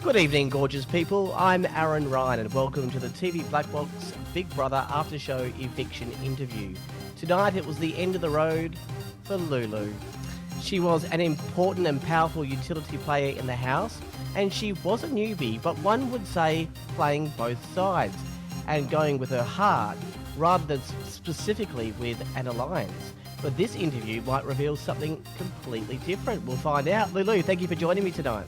Good evening, gorgeous people. I'm Aaron Ryan, and welcome to the TV Black Box Big Brother After Show Eviction interview. Tonight, it was the end of the road for Lulu. She was an important and powerful utility player in the house, and she was a newbie, but one would say playing both sides and going with her heart rather than specifically with an alliance. But this interview might reveal something completely different. We'll find out. Lulu, thank you for joining me tonight.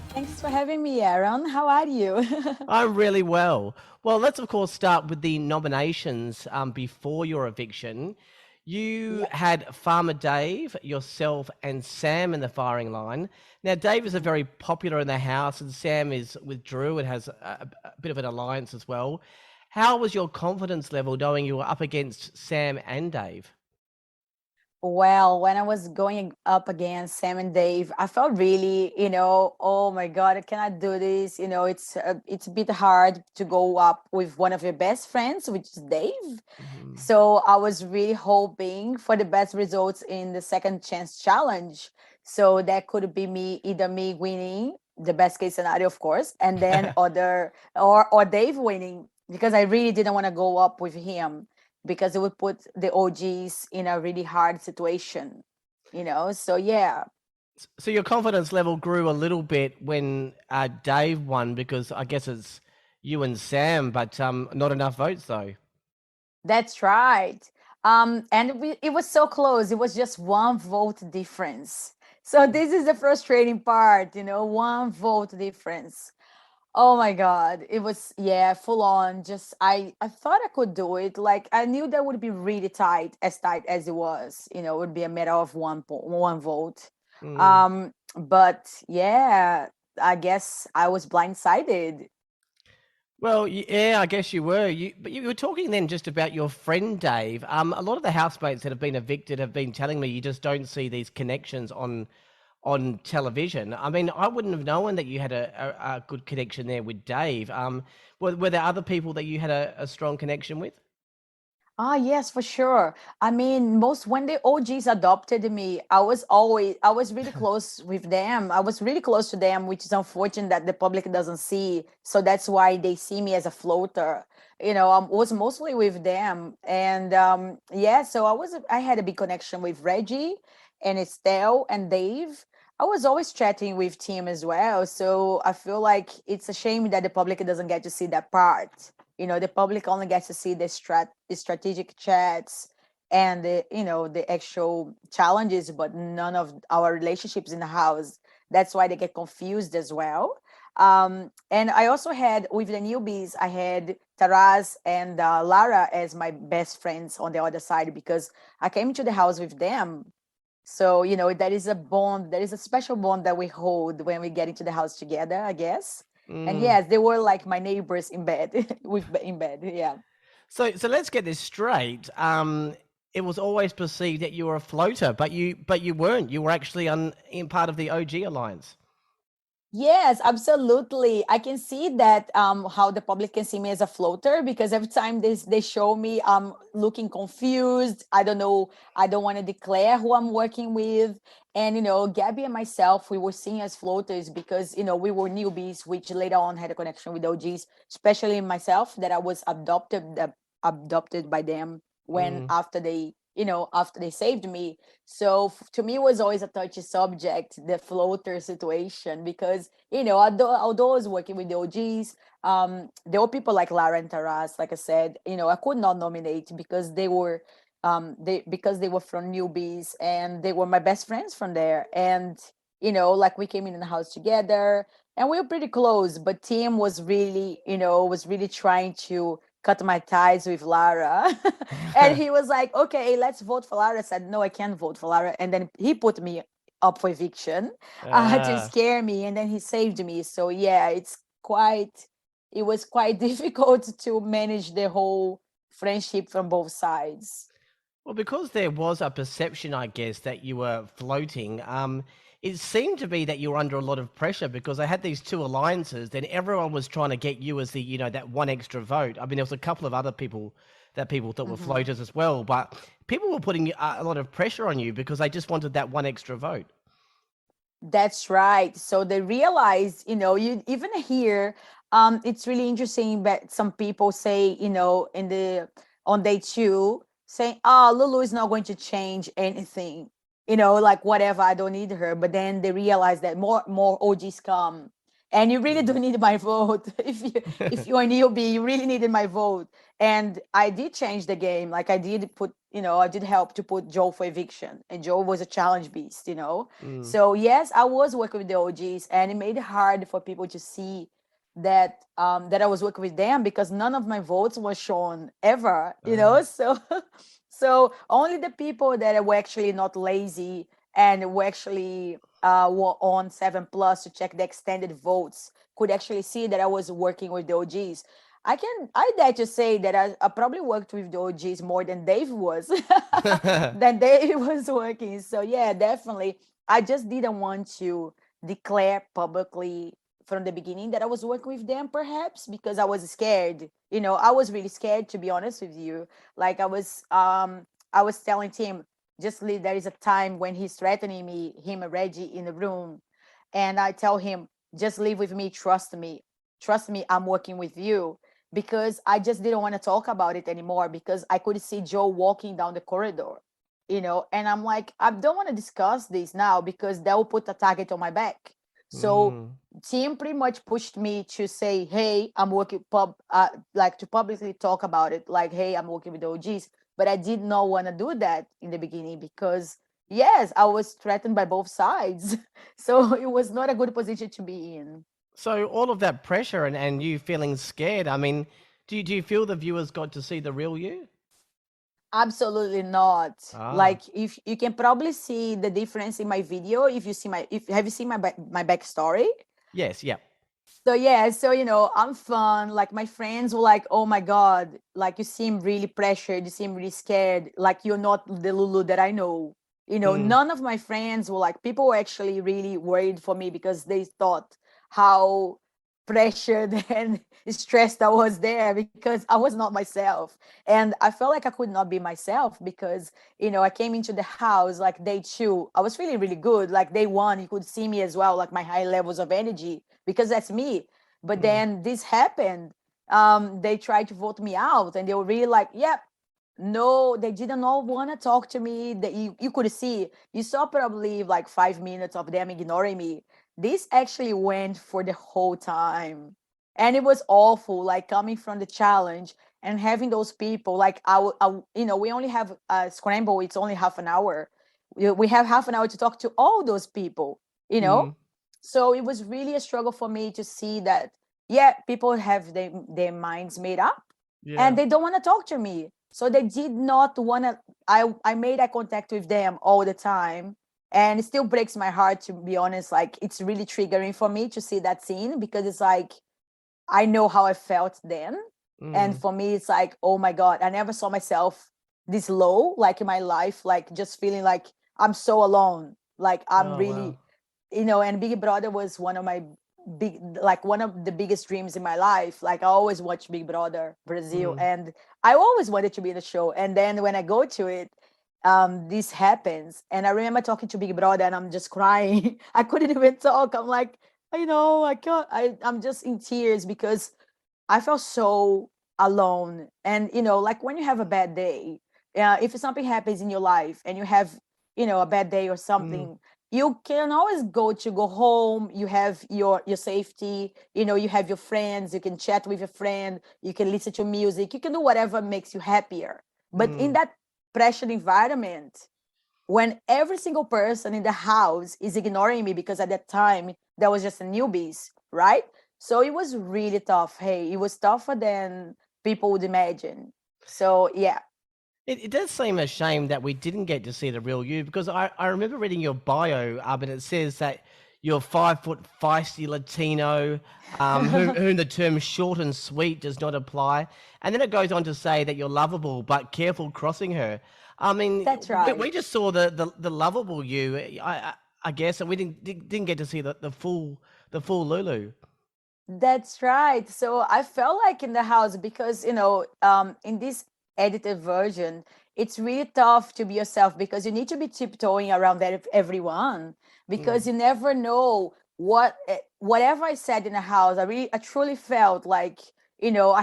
Thanks for having me, Aaron. How are you? I'm really well. Well, let's of course start with the nominations before your eviction. You had Farmer Dave, yourself, and Sam in the firing line. Now, Dave is a very popular in the house, and Sam is with Drew and has a bit of an alliance as well. How was your confidence level knowing you were up against Sam and Dave? Well, when I was going up against Sam and Dave, I felt really, oh my God, I cannot do this. It's a bit hard to go up with one of your best friends, which is Dave. Mhm. So I was really hoping for the best results in the second chance challenge. So that could be either me winning, the best case scenario, of course, and then or Dave winning, because I really didn't want to go up with him, because it would put the OGs in a really hard situation, So yeah. So your confidence level grew a little bit when Dave won, because I guess it's you and Sam, but not enough votes though. That's right. It was so close. It was just one vote difference. So this is the frustrating part, one vote difference. Oh my God. It was, full on. Just, I thought I could do it. Like, I knew that would be really tight as it was. It would be a matter of one vote. Mm. But yeah, I guess I was blindsided. Well, yeah, I guess you were. But you were talking then just about your friend Dave. A lot of the housemates that have been evicted have been telling me you just don't see these connections on television. I mean, I wouldn't have known that you had a good connection there with Dave. Were there other people that you had a strong connection with? Ah, yes, for sure. I mean, most when the OGs adopted me, I was really close with them. I was really close to them, which is unfortunate that the public doesn't see. So that's why they see me as a floater. I was mostly with them. And so I had a big connection with Reggie and Estelle and Dave. I was always chatting with Tim as well. So I feel like it's a shame that the public doesn't get to see that part. The public only gets to see the strategic chats and the actual challenges, but none of our relationships in the house. That's why they get confused as well. And I also had, with the newbies, I had Taraz and Lara as my best friends on the other side, because I came to the house with them. So that is a bond, there is a special bond that we hold when we get into the house together, I guess. And Mm. yes, they were like my neighbors in bed, in bed. Yeah. So let's get this straight. It was always perceived that you were a floater, but you weren't. You were actually in part of the OG alliance. Yes, absolutely. I can see that how the public can see me as a floater, because every time they show me I'm looking confused. I don't know. I don't want to declare who I'm working with. And Gabby and myself, we were seen as floaters because we were newbies, which later on had a connection with OGs, especially myself, that I was adopted by them when Mm. after they saved me. So to me, it was always a touchy subject, the floater situation, because although I was working with the OGs, there were people like Lara and Taras. Like I said, I could not nominate because they were from newbies, and they were my best friends from there. And like, we came in the house together, and we were pretty close. But Tim was really trying to cut my ties with Lara. And he was like, okay, let's vote for Lara. I said, no, I can't vote for Lara. And then he put me up for eviction to Ah. scare me. And then he saved me. So yeah, it was quite difficult to manage the whole friendship from both sides. Well, because there was a perception, I guess, that you were floating, it seemed to be that you were under a lot of pressure because they had these two alliances, then everyone was trying to get you as the, that one extra vote. I mean, there was a couple of other people that people thought were Mhm. floaters as well, but people were putting a lot of pressure on you because they just wanted that one extra vote. That's right. So they realized, you even hear, it's really interesting that some people say, in the on day two, saying, "Oh, Lulu is not going to change anything," like whatever, I don't need her. But then they realize that more OGs come, and you really Mm. don't need my vote. If you're a newbie, you really needed my vote. And I did change the game. Like I did help to put Joe for eviction, and Joe was a challenge beast. Mm. So yes, I was working with the OGs, and it made it hard for people to see that I was working with them because none of my votes was shown ever. Ah. So only the people that were actually not lazy and were actually were on 7 Plus to check the extended votes could actually see that I was working with the OGs. I dare to say that I probably worked with the OGs more than Dave was than Dave was working. So yeah, definitely. I just didn't want to declare publicly from the beginning that I was working with them, perhaps because I was scared. I was really scared, to be honest with you. Like I was telling Tim, just leave. There is a time when he's threatening me, him and Reggie in the room, and I tell him, just leave with me, trust me, I'm working with you, because I just didn't want to talk about it anymore because I could see Joe walking down the corridor. And I'm like, I don't want to discuss this now because that will put a target on my back. So Mm. Tim pretty much pushed me to say, hey, I'm working like to publicly talk about it, like, hey, I'm working with the OGs. But I did not want to do that in the beginning because yes, I was threatened by both sides. So it was not a good position to be in. So all of that pressure and you feeling scared, I mean, do you feel the viewers got to see the real you? Absolutely not. Ah. Like, if you can probably see the difference in my video, if you see if have you seen my backstory? Yes, yeah. So yeah, so I'm fun. Like my friends were like, "Oh my god, like you seem really pressured, you seem really scared. Like you're not the Lulu that I know." Mm. None of my friends were like, people were actually really worried for me because they thought how pressured and stressed I was there because I was not myself. And I felt like I could not be myself because, I came into the house like day two. I was feeling really good. Like day one, you could see me as well, like my high levels of energy because that's me. But Mm. then this happened. They tried to vote me out, and they were really like, "Yep, no," they didn't all want to talk to me. That you could see, you saw probably like 5 minutes of them ignoring me. This actually went for the whole time, and it was awful. Like coming from the challenge and having those people, like we only have a scramble. It's only half an hour. We have half an hour to talk to all those people. You know, Mm. so it was really a struggle for me to see that, yeah, people have their minds made up and Yeah. they don't want to talk to me. So they did not want to. I made eye contact with them all the time. And it still breaks my heart, to be honest. Like, it's really triggering for me to see that scene because it's like, I know how I felt then. And Mm. for me, it's like, oh my God, I never saw myself this low, like in my life, like just feeling like I'm so alone. Like, I'm Oh wow. really, and Big Brother was one of my one of the biggest dreams in my life. Like, I always watch Big Brother Brazil, Mm. and I always wanted to be in the show. And then when I go to it, this happens. And I remember talking to Big Brother and I'm just crying. I couldn't even talk. I'm like, I can't, I'm just in tears because I felt so alone. And, like when you have a bad day, if something happens in your life and you have, a bad day or Mm. something, you can always go home. You have your safety, you have your friends, you can chat with your friend, you can listen to music, you can do whatever makes you happier. But in Mm. that pressured environment, when every single person in the house is ignoring me because at that time there was just a newbies, right? So it was really tough. Hey, it was tougher than people would imagine. So yeah. It does seem a shame that we didn't get to see the real you because I remember reading your bio, and it says that you're 5 foot feisty Latino, whom the term short and sweet does not apply. And then it goes on to say that you're lovable, but careful crossing her. I mean, That's we right. just saw the lovable you, I guess, and we didn't get to see the full Lulu. That's right. So I felt like in the house because, in this edited version, it's really tough to be yourself because you need to be tiptoeing around everyone because you never know whatever I said in the house. I truly felt like, I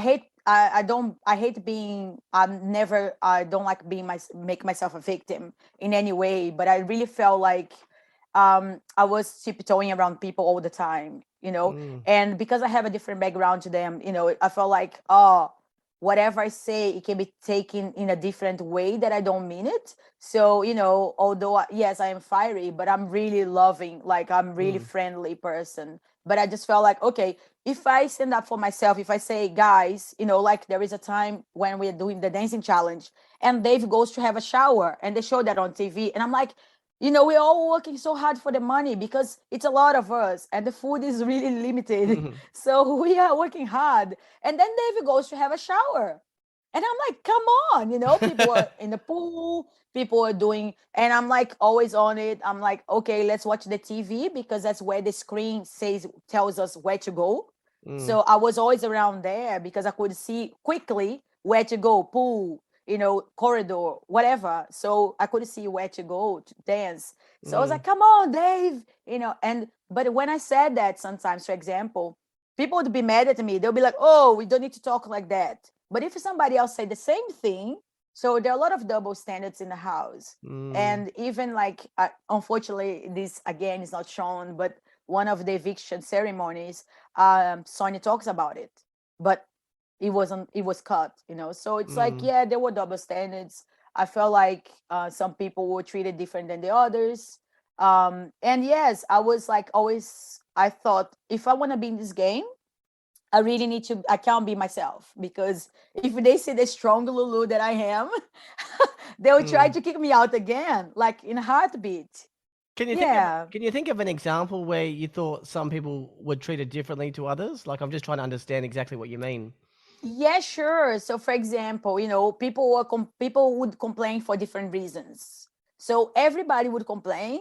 hate being, I don't like being make myself a victim in any way, but I really felt like I was tiptoeing around people all the time, and because I have a different background to them, I felt like, oh, whatever I say, it can be taken in a different way that I don't mean it. So, although, yes, I am fiery, but I'm really loving, like I'm really friendly person. But I just felt like, okay, if I stand up for myself, if I say, guys, like there is a time when we're doing the dancing challenge and Dave goes to have a shower and they show that on TV. And I'm like, we're all working so hard for the money because it's a lot of us and the food is really limited. So we are working hard. And then David goes to have a shower. And I'm like, come on, people are in the pool, people are doing, and I'm like always on it. I'm like, okay, let's watch the TV because that's where the screen tells us where to go. So I was always around there because I could see quickly where to go, pool, corridor, whatever. So I couldn't see where to go to dance. So I was like, come on, Dave, but when I said that sometimes, for example, people would be mad at me. They'll be like, oh, we don't need to talk like that. But if somebody else say the same thing, so there are a lot of double standards in the house. And even like, unfortunately, this again is not shown, but one of the eviction ceremonies, Sonia talks about it. But it was cut, so it's like, yeah, there were double standards. I felt like some people were treated different than the others, and yes, I was like always, I thought, if I want to be in this game, I can't be myself, because if they see the strong Lulu that I am, they will try to kick me out again, like in a heartbeat. Can you Yeah. can you think of an example where you thought some people were treated differently to others? Like, I'm just trying to understand exactly what you mean. Yeah, sure. So, for example, people would complain for different reasons. So everybody would complain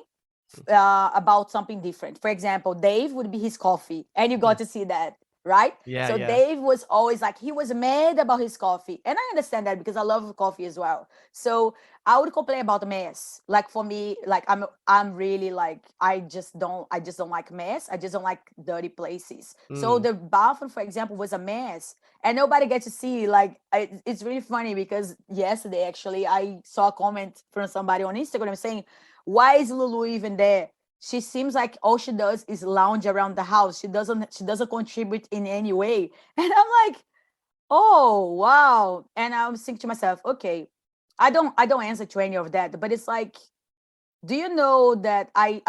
about something different. For example, Dave would be his coffee, and you got to see that, right? Yeah, So yeah. Dave was always like, he was mad about his coffee, and I understand that because I love coffee as well. So I would complain about the mess. Like for me, like I'm really like, I just don't like mess. I just don't like dirty places. So the bathroom, for example, was a mess, and nobody gets to see. Like it's really funny because yesterday actually I saw a comment from somebody on Instagram saying, why is Lulu even there? She seems like all she does is lounge around the house. She doesn't contribute in any way. And I'm like, oh wow. And I'm thinking to myself, okay, I don't answer to any of that, but it's like, do you know that I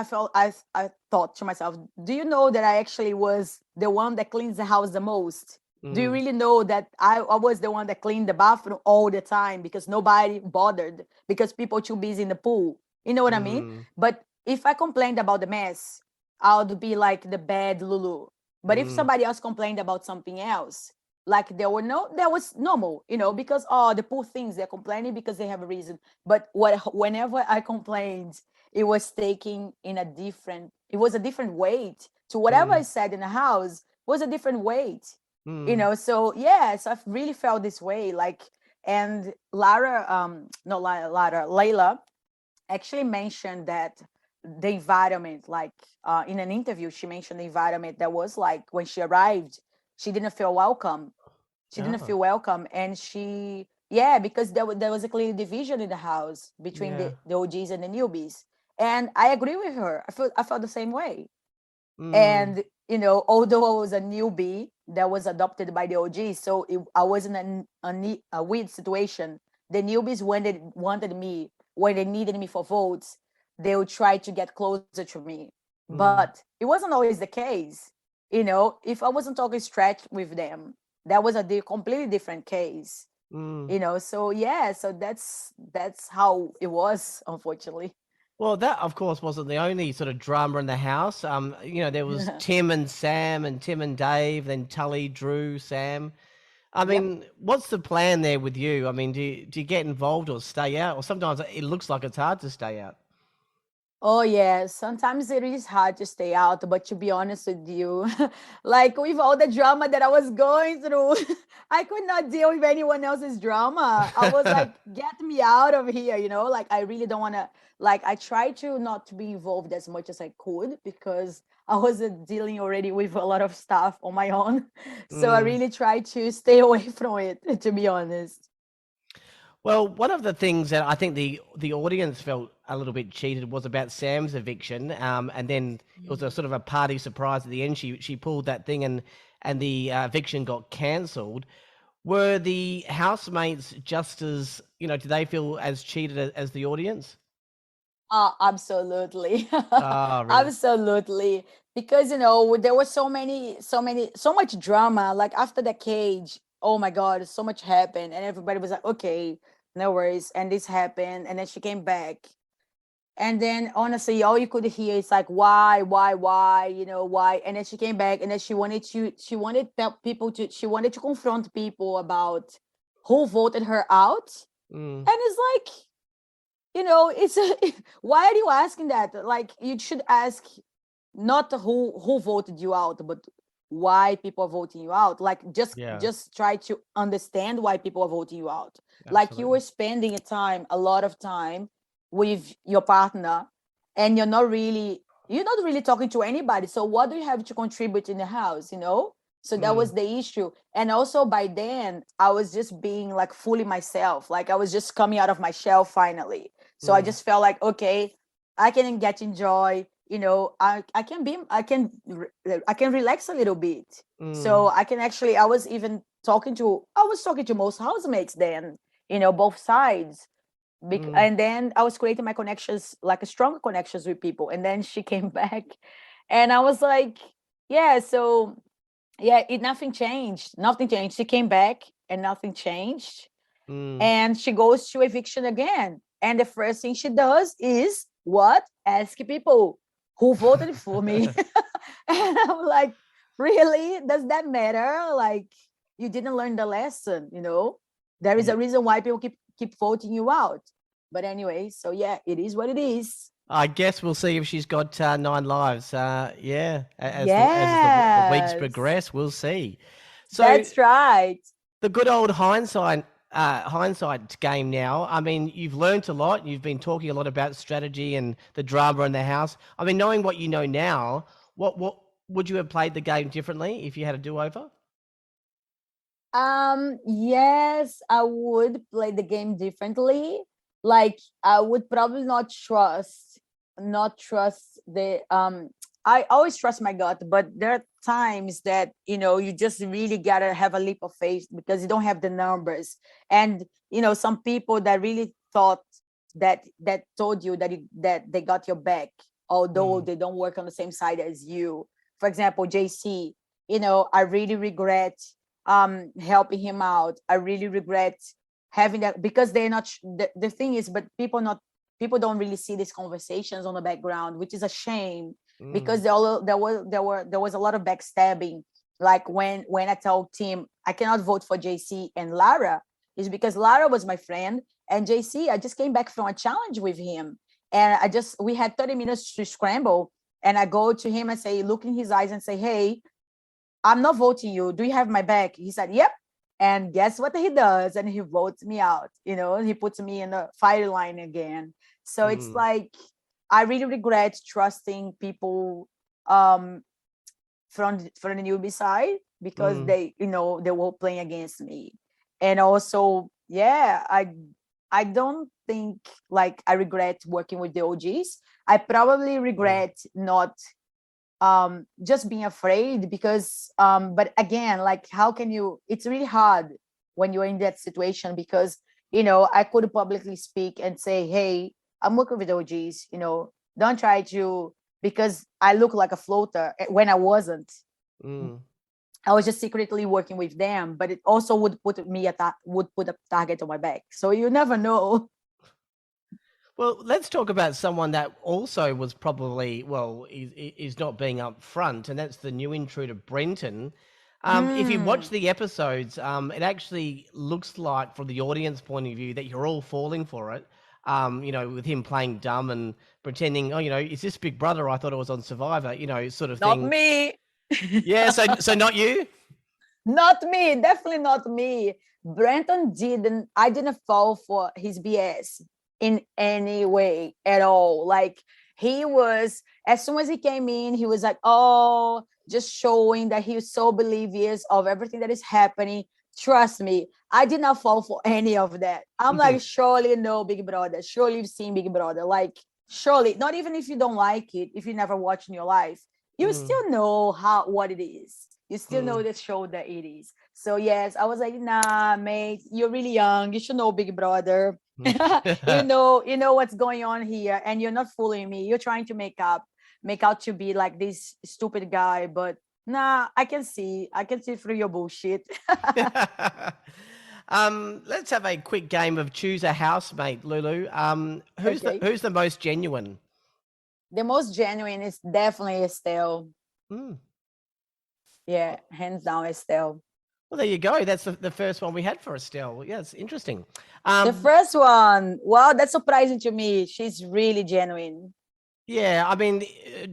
thought to myself, do you know that I actually was the one that cleans the house the most? Do you really know that I was the one that cleaned the bathroom all the time because nobody bothered, because people too busy in the pool? You know what I mean? But if I complained about the mess, I would be like the bad Lulu. But if somebody else complained about something else, like that was normal, because the poor things, they're complaining because they have a reason. But whenever I complained, it was taking it was a different weight to whatever I said in the house was a different weight. So yes, I've really felt this way. Like, and Lara, not Lara, Layla actually mentioned that the environment, like in an interview, she mentioned the environment that was like when she arrived, she didn't feel welcome. She didn't Oh, feel welcome, and yeah, because there was a clear division in the house between yeah. the OGs and the newbies. And I agree with her. I felt the same way. Mm, And although I was a newbie that was adopted by the OG, so I was in a weird situation. The newbies, when they wanted me, when they needed me for votes, they would try to get closer to me. But it wasn't always the case. If I wasn't talking stretch with them, that was a completely different case. mm. So yeah, so that's how it was, unfortunately. Well, that of course wasn't the only sort of drama in the house. There was Tim and Sam and Tim and Dave, then Tully, Drew, Sam. I Yep. mean, what's the plan there with you? I mean, do you get involved or stay out? Or sometimes it looks like it's hard to stay out. Oh yeah, sometimes it is hard to stay out, but to be honest with you, like with all the drama that I was going through, I could not deal with anyone else's drama. I was like, get me out of here, like I really don't want to, like I tried to not to be involved as much as I could because I was dealing already with a lot of stuff on my own. So I Mm. really tried to stay away from it, to be honest. Well, one of the things that I think the audience felt a little bit cheated was about Sam's eviction, and then it was a sort of a party surprise at the end. She pulled that thing, and the eviction got cancelled. Were the housemates just as do they feel as cheated as the audience? Absolutely. Ah, really? Absolutely. Because, there was so much drama. Like after the cage, oh my God, so much happened. And everybody was like, okay, no worries. And this happened. And then she came back. And then honestly, all you could hear is like, why, why? And then she came back and then she wanted she wanted to confront people about who voted her out. Mm, And it's like, it's why are you asking that? Like you should ask not who voted you out, but why people are voting you out. Like yeah, just try to understand why people are voting you out. Like you were absolutely. spending a lot of time with your partner, and you're not really talking to anybody. So what do you have to contribute in the house? So that Mm, was the issue. And also by then I was just being like fully myself. Like I was just coming out of my shell finally. So I mm, just felt like, okay, I can get enjoy. I can relax a little bit. So mm, I can actually. I was talking to most housemates then. Both sides. mm. And then I was creating my connections, like a stronger connections with people. And then she came back, and I was like, yeah. So yeah, nothing changed. Nothing changed. She came back, and nothing changed. Mm. And she goes to eviction again. And the first thing she does is what? Ask people who voted for me. And I'm like, really? Does that matter? Like, you didn't learn the lesson. There is Yeah. a reason why people keep voting you out. But anyway, so yeah, it is what it is. I guess we'll see if she's got 9 lives. Yeah, as the weeks Yes, progress, we'll see. So that's right. the good old hindsight game now. I mean, you've learnt a lot. You've been talking a lot about strategy and the drama in the house. I mean, knowing what you know now, what would you have played the game differently if you had a do over? Yes, I would play the game differently. Like I would probably not trust I always trust my gut, but there are times that you just really gotta have a leap of faith because you don't have the numbers. And some people that really thought that told you that they got your back, although Mm, they don't work on the same side as you. For example, JC, I really regret helping him out. I really regret having that because they're not the thing is, but people don't really see these conversations on the background, which is a shame because mm, there was a lot of backstabbing. Like when I told Tim I cannot vote for JC and Lara, is because Lara was my friend, and JC, I just came back from a challenge with him, and we had 30 minutes to scramble, and I go to him and say, look in his eyes and say, hey, I'm not voting you. Do you have my back? He said, yep. And guess what he does? And he votes me out. He puts me in the fire line again. So it's mm, like, I really regret trusting people um, from the newbie side because mm. they were playing against me. And also, yeah, I don't think like I regret working with the OGs. I probably Yeah. regret not just being afraid because but again, like how can you, it's really hard when you're in that situation because I could publicly speak and say, hey, I'm working with OGs, don't try to, because I look like a floater when I wasn't. Mm. I was just secretly working with them, but it also would put a target on my back, so you never know. Well, let's talk about someone that also was probably, well, is not being upfront, and that's the new intruder, Brenton. If you watch Hmm. the episodes, it actually looks like, from the audience point of view, that you're all falling for it. with him playing dumb and pretending, oh, is this Big Brother? I thought it was on Survivor, sort of Not thing. me. Yeah, so not you? Not me, definitely not me. I didn't fall for his BS in any way at all. Like he was, as soon as he came in, he was like, oh, just showing that he was so oblivious of everything that is happening. Trust me, I did not fall for any of that. I'm like, surely no Big Brother. Surely you've seen Big Brother. Like, surely, not even if you don't like it, if you never watched in your life, you still know what it is. You still know the show that it is. So yes, I was like, nah, mate, you're really young. You should know Big Brother. you know what's going on here, and you're not fooling me. You're trying to make out to be like this stupid guy, but nah, I can see through your bullshit. Let's have a quick game of choose a housemate, Lulu. Okay. Who's the most genuine? The most genuine is definitely Estelle. Yeah, hands down Estelle. Well, there you go. That's the first one we had for Estelle. Yeah, it's interesting. The first one, wow, that's surprising to me. She's really genuine. Yeah, I mean,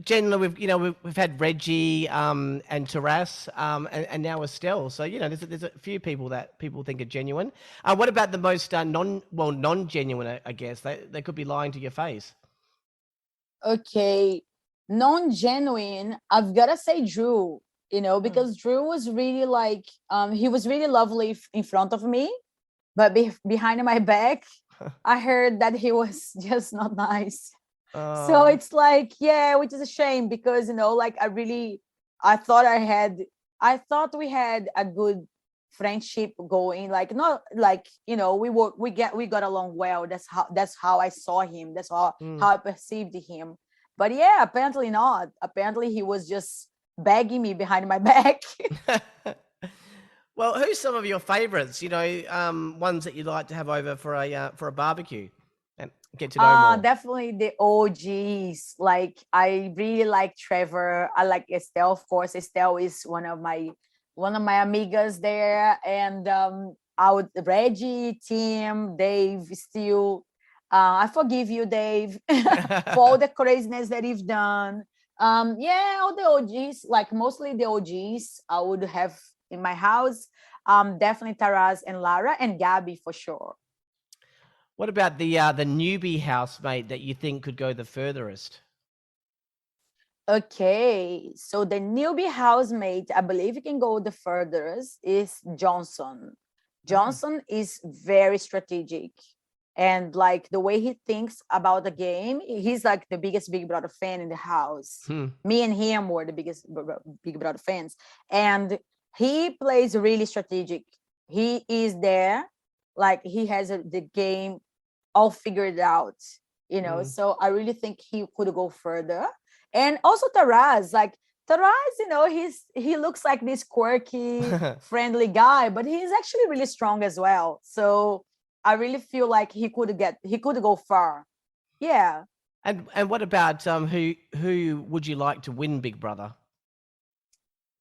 generally we've had Reggie and Taras and now Estelle. So there's a few people that people think are genuine. What about the most non-genuine? I guess they could be lying to your face. Okay, non-genuine. I've gotta say Drew. Because Drew was really like he was really lovely in front of me, but behind my back, I heard that he was just not nice. So it's like, yeah, which is a shame because like I thought we had a good friendship going, like not like we got along well. That's how I saw him. That's how I perceived him. But yeah, apparently not. Apparently he was just begging me behind my back. Well, who's some of your favorites? Ones that you'd like to have over for a barbecue and get to know more. Definitely the OGs. Like I really like Trevor. I like Estelle, of course. Estelle is one of my amigas there, and Reggie, Tim, Dave, still. I forgive you, Dave, for all the craziness that you've done. Yeah, all the OGs, like mostly the OGs, I would have in my house. Definitely Taraz and Lara and Gabby for sure. What about the newbie housemate that you think could go the furthest? Okay, so the newbie housemate, I believe he can go the furthest, is Johnson. Johnson is very strategic. And like the way he thinks about the game, he's like the biggest Big Brother fan in the house. Me and him were the biggest Big Brother fans. And he plays really strategic. He is there, like he has the game all figured out, So I really think he could go further. And also Taraz, he looks like this quirky, friendly guy, but he's actually really strong as well. So I really feel like he could go far. Yeah. And what about who would you like to win Big Brother?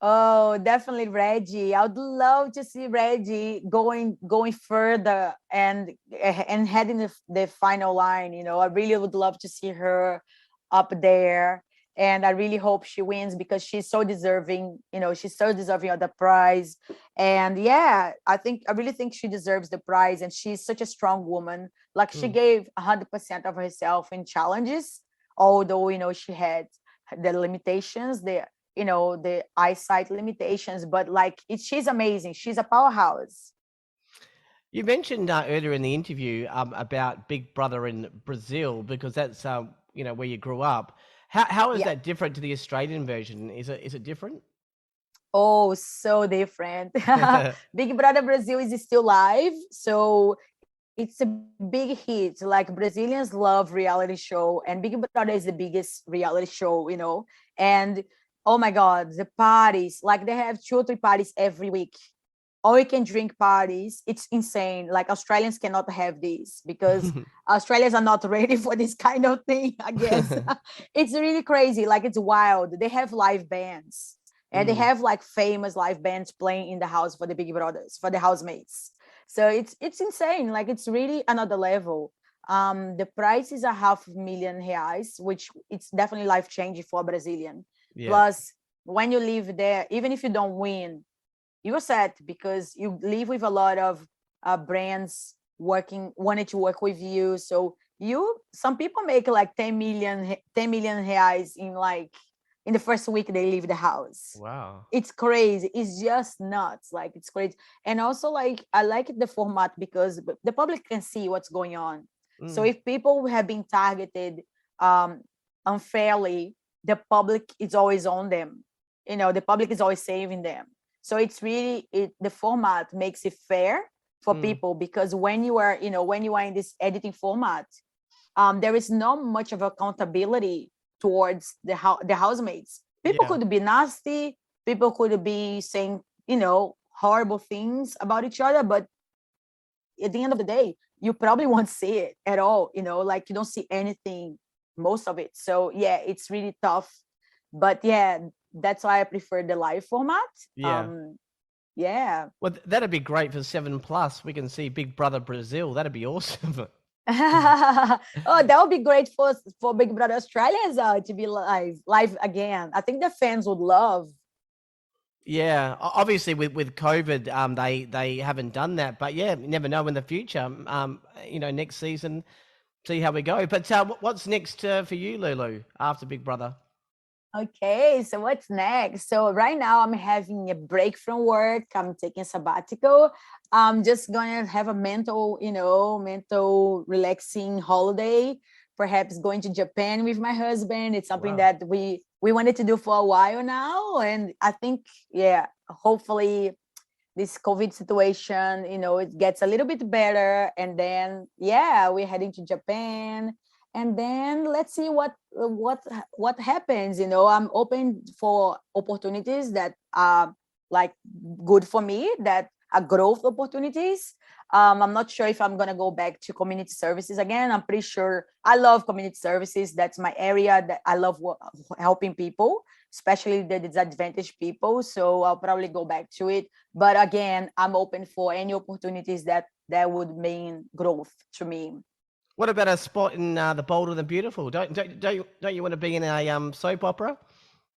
Oh, definitely Reggie. I would love to see Reggie going further and heading the final line. I really would love to see her up there. And I really hope she wins because she's so deserving. She's so deserving of the prize. And yeah, I really think she deserves the prize. And she's such a strong woman. Like she gave 100% of herself in challenges, although she had the limitations, the eyesight limitations. But she's amazing. She's a powerhouse. You mentioned earlier in the interview about Big Brother in Brazil because that's where you grew up. How is that different to the Australian version? Is it different? Oh, so different. Big Brother Brazil is still live, so it's a big hit. Like Brazilians love reality show, and Big Brother is the biggest reality show, And oh my God, the parties, like they have 2 or 3 parties every week. All you can drink parties. It's insane. Like Australians cannot have this because Australians are not ready for this kind of thing, I guess. It's really crazy. Like it's wild. They have live bands and they have like famous live bands playing in the house for the Big Brothers, for the housemates. So it's insane. Like it's really another level. The price is $500,000 which it's definitely life changing for a Brazilian. Yeah. Plus, when you live there, even if you don't win, you're set because you live with a lot of brands wanted to work with you. So some people make like 10 million reais in the first week they leave the house. Wow. It's crazy. It's just nuts. Like, it's crazy. And also, like, I like the format because the public can see what's going on. So if people have been targeted unfairly, the public is always on them. The public is always saving them. So it's really the format makes it fair for people, because when you are in this editing format, there is not much of accountability towards the housemates. People could be nasty, people could be saying horrible things about each other, but at the end of the day, you probably won't see it at all. Like, you don't see anything, most of it. So yeah, it's really tough. But yeah, that's why I prefer the live format. Yeah. Well, that'd be great for 7+. We can see Big Brother Brazil. That'd be awesome. Oh, that would be great for Big Brother Australia as well, to be live again. I think the fans would love. Yeah, obviously with COVID, they haven't done that, but yeah, you never know in the future. Next season, see how we go. But what's next for you, Lulu, after Big Brother? Okay, so what's next? So right now I'm having a break from work. I'm taking a sabbatical. I'm just gonna have a mental relaxing holiday. Perhaps going to Japan with my husband. It's something that we wanted to do for a while now, and I think, hopefully this COVID situation, it gets a little bit better, and then we're heading to Japan. And then let's see what happens. I'm open for opportunities that are like good for me, that are growth opportunities. I'm not sure if I'm gonna go back to community services again. I'm pretty sure I love community services. That's my area. That I love helping people, especially the disadvantaged people. So I'll probably go back to it. But again, I'm open for any opportunities that would mean growth to me. What about a spot in The Bold and the Beautiful? Don't you want to be in a soap opera?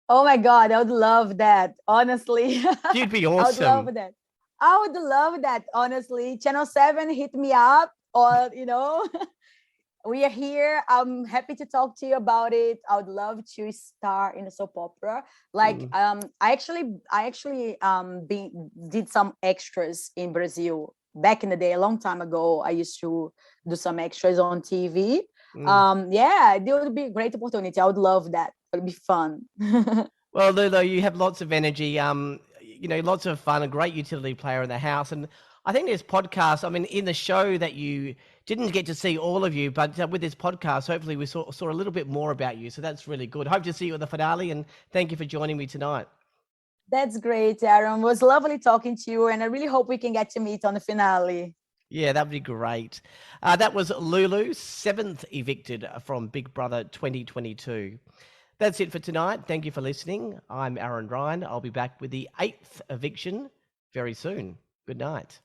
Oh my God, I would love that. Honestly, You'd be I would awesome. love that. I would love that. Honestly, Channel 7, hit me up, or we are here. I'm happy to talk to you about it. I would love to star in a soap opera. Like, I actually did some extras in Brazil back in the day, a long time ago. I used to do some extras on TV. It would be a great opportunity. I would love that. It would be fun. Well, Lulu, you have lots of energy, lots of fun, a great utility player in the house. And I think this podcast, in the show that you didn't get to see all of you, but with this podcast, hopefully we saw a little bit more about you. So that's really good. Hope to see you at the finale, and thank you for joining me tonight. That's great, Aaron. It was lovely talking to you, and I really hope we can get to meet on the finale. Yeah, that'd be great. That was Lulu, 7th evicted from Big Brother 2022. That's it for tonight. Thank you for listening. I'm Aaron Ryan. I'll be back with the 8th eviction very soon. Good night.